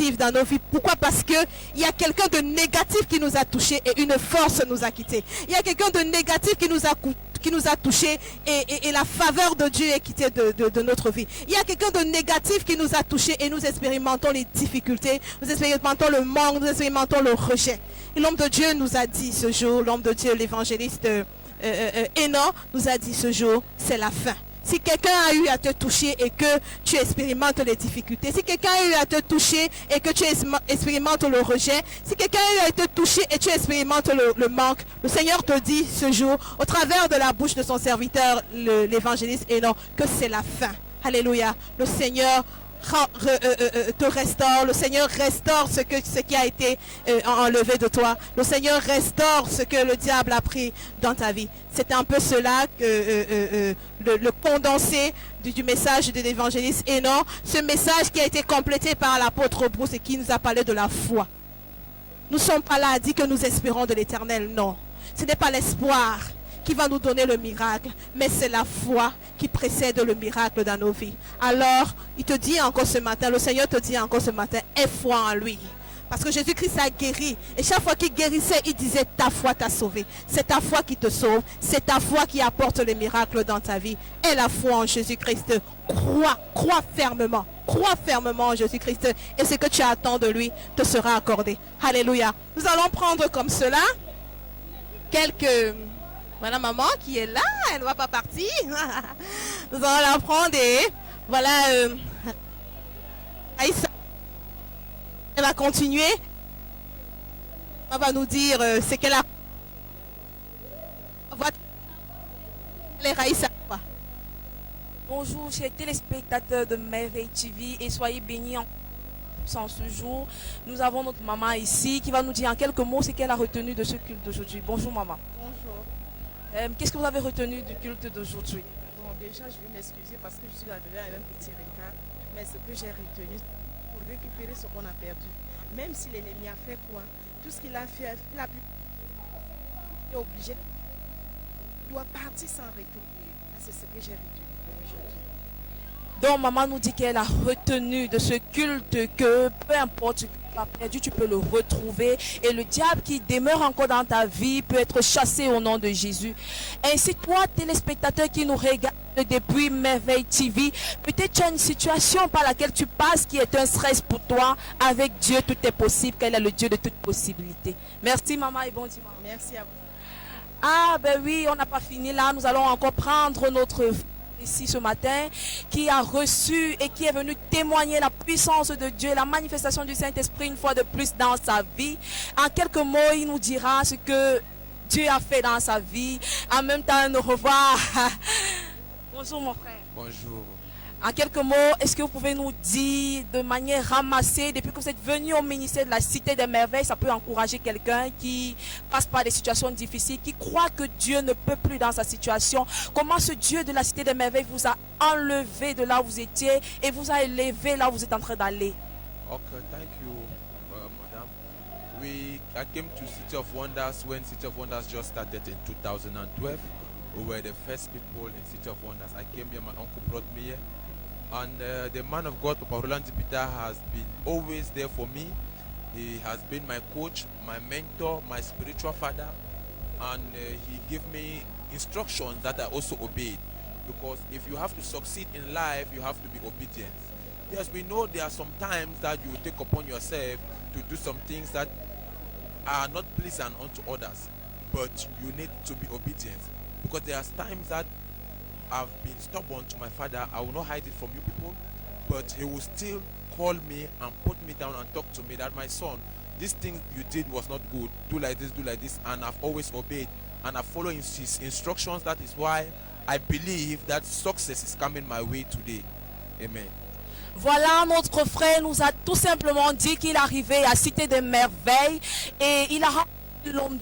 négative dans nos vies. Pourquoi? Parce qu'il y a quelqu'un de négatif qui nous a touchés et une force nous a quittés. Il y a quelqu'un de négatif qui nous a touchés et la faveur de Dieu est quittée de notre vie. Il y a quelqu'un de négatif qui nous a touchés et nous expérimentons les difficultés, nous expérimentons le manque, nous expérimentons le rejet. Et l'homme de Dieu nous a dit ce jour, l'homme de Dieu, l'évangéliste Enoch nous a dit ce jour, c'est la fin. Si quelqu'un a eu à te toucher et que tu expérimentes les difficultés, si quelqu'un a eu à te toucher et que tu expérimentes le rejet, si quelqu'un a eu à te toucher et tu expérimentes le manque, le Seigneur te dit ce jour, au travers de la bouche de son serviteur, l'évangéliste Enoch, que c'est la fin. Alléluia. Le Seigneur te restaure, le Seigneur restaure ce qui a été enlevé de toi, le Seigneur restaure ce que le diable a pris dans ta vie. C'est un peu cela que le condensé du message de l'évangéliste Enoch, ce message qui a été complété par l'apôtre Bruce et qui nous a parlé de la foi. Nous ne sommes pas là à dire que nous espérons de l'éternel, non. Ce n'est pas l'espoir qui va nous donner le miracle, mais c'est la foi qui précède le miracle dans nos vies. Alors, il te dit encore ce matin, le Seigneur te dit encore ce matin, aie foi en lui. Parce que Jésus-Christ a guéri. Et chaque fois qu'il guérissait, il disait, ta foi t'a sauvé. C'est ta foi qui te sauve. C'est ta foi qui apporte les miracles dans ta vie. Aie la foi en Jésus-Christ. Crois fermement. Crois fermement en Jésus-Christ. Et ce que tu attends de lui te sera accordé. Alléluia. Nous allons prendre comme cela quelques... Voilà maman qui est là, elle ne va pas partir. Nous allons la prendre et voilà. Aïssa, elle va continuer. Elle va nous dire ce qu'elle a. Les Raïssa. Bonjour chers téléspectateurs de Merveille TV et soyez bénis en ce jour. Nous avons notre maman ici qui va nous dire en quelques mots ce qu'elle a retenu de ce culte d'aujourd'hui. Bonjour maman. Bonjour. Qu'est-ce que vous avez retenu du culte d'aujourd'hui? Bon, déjà, je vais m'excuser parce que je suis arrivée à un petit retard. Mais ce que j'ai retenu, pour récupérer ce qu'on a perdu, même si l'ennemi a fait quoi, tout ce qu'il a fait, il a pu est obligé, il doit partir sans retour. C'est ce que j'ai retenu pour aujourd'hui. Donc maman nous dit qu'elle a retenu de ce culte que peu importe ce que tu as perdu, tu peux le retrouver. Et le diable qui demeure encore dans ta vie peut être chassé au nom de Jésus. Ainsi toi, téléspectateur qui nous regarde depuis Merveille TV, peut-être tu as une situation par laquelle tu passes qui est un stress pour toi. Avec Dieu, tout est possible, car il est le Dieu de toute possibilité. Merci maman et bon dimanche. Merci à vous. Ah ben oui, on n'a pas fini là. Nous allons encore prendre notre... ici ce matin, qui a reçu et qui est venu témoigner la puissance de Dieu, la manifestation du Saint-Esprit une fois de plus dans sa vie. En quelques mots, il nous dira ce que Dieu a fait dans sa vie. En même temps, nous revoir. Bonjour mon frère. Bonjour. En quelques mots, est-ce que vous pouvez nous dire de manière ramassée, depuis que vous êtes venu au ministère de la Cité des Merveilles, ça peut encourager quelqu'un qui passe par des situations difficiles, qui croit que Dieu ne peut plus dans sa situation. Comment ce Dieu de la Cité des Merveilles vous a enlevé de là où vous étiez et vous a élevé là où vous êtes en train d'aller? Okay, thank you, madam. I came to City of Wonders when City of Wonders just started in 2012. We were the first people in City of Wonders. I came here, my uncle brought me here. And the man of God, Papa Roland Peter, has been always there for me. He has been my coach, my mentor, my spiritual father. And he gave me instructions that I also obeyed. Because if you have to succeed in life, you have to be obedient. Yes, we know there are some times that you take upon yourself to do some things that are not pleasant unto others. But you need to be obedient. Because there are times that I've been stubborn to my father. I will not hide it from you people, but he will still call me and put me down and talk to me that, my son, this thing you did was not good. Do like this, and I've always obeyed and I follow his instructions. That is why I believe that success is coming my way today. Amen. Voilà, notre frère nous a tout simplement dit qu'il arrivait à Cité des Merveilles et il a rencontré l'homme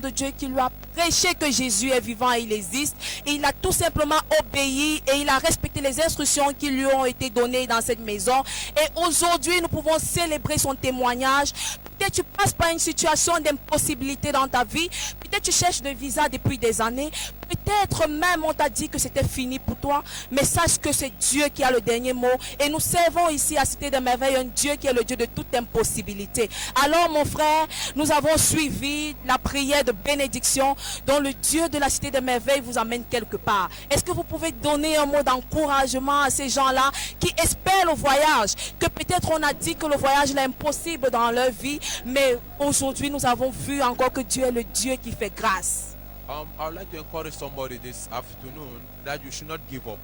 de Dieu qui lui a prêché que Jésus est vivant et il existe. Et il a tout simplement obéi et il a respecté les instructions qui lui ont été données dans cette maison. Et aujourd'hui, nous pouvons célébrer son témoignage. Peut-être tu passes par une situation d'impossibilité dans ta vie. Peut-être tu cherches de visa depuis des années. Peut-être même on t'a dit que c'était fini pour toi. Mais sache que c'est Dieu qui a le dernier mot. Et nous servons ici à Cité des Merveilles un Dieu qui est le Dieu de toute impossibilité. Alors mon frère, nous avons suivi la prière de bénédiction dont le Dieu de la Cité des Merveilles vous amène quelque part. Est-ce que vous pouvez donner un mot d'encouragement à ces gens-là qui espèrent le voyage? Que peut-être on a dit que le voyage est impossible dans leur vie. Mais aujourd'hui, nous avons vu encore que Dieu est le Dieu qui fait grâce. I would like to encourage somebody this afternoon that you should not give up.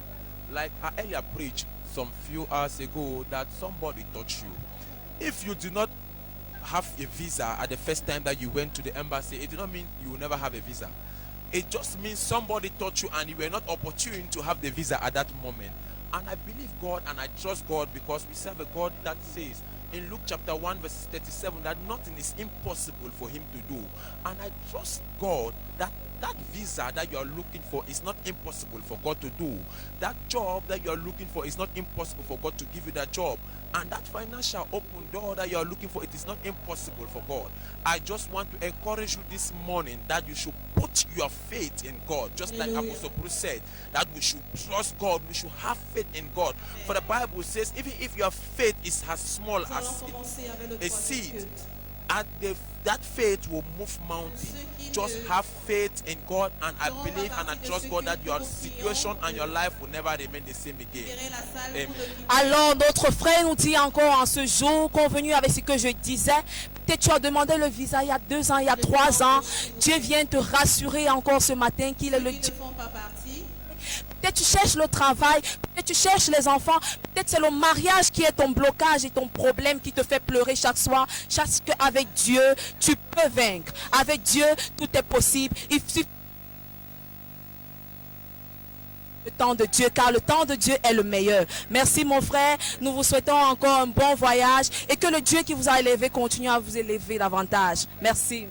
Like I earlier preached some few hours ago that somebody touched you. If you do not have a visa at the first time that you went to the embassy, it did not mean you will never have a visa. It just means somebody touched you and you were not opportune to have the visa at that moment. And I believe God and I trust God because we serve a God that says in Luke chapter 1 verse 37 that nothing is impossible for him to do. And I trust God that that visa that you are looking for is not impossible for God to do. That job that you are looking for is not impossible for God to give you that job. And that financial open door that you are looking for, it is not impossible for God. I just want to encourage you this morning that you should put your faith in God. Just like Apostle Bruce said, that we should trust God, we should have faith in God. For the Bible says, even if your faith is as small as a seed, that faith will move mountains. Just have faith in God, and I believe and I trust God that your situation and your life will never remain the same again. Amen. Alors notre frère nous dit encore en ce jour, convenu avec ce que je disais, peut-être tu as demandé le visa il y a 2 ans, il y a 3 ans. Dieu vient te rassurer encore ce matin qu'il est le Dieu. Peut-être tu cherches le travail, peut-être tu cherches les enfants, peut-être c'est le mariage qui est ton blocage et ton problème qui te fait pleurer chaque soir. Sache qu'avec Dieu, tu peux vaincre. Avec Dieu, tout est possible. Il suffit le temps de Dieu, car le temps de Dieu est le meilleur. Merci mon frère, nous vous souhaitons encore un bon voyage et que le Dieu qui vous a élevé continue à vous élever davantage. Merci.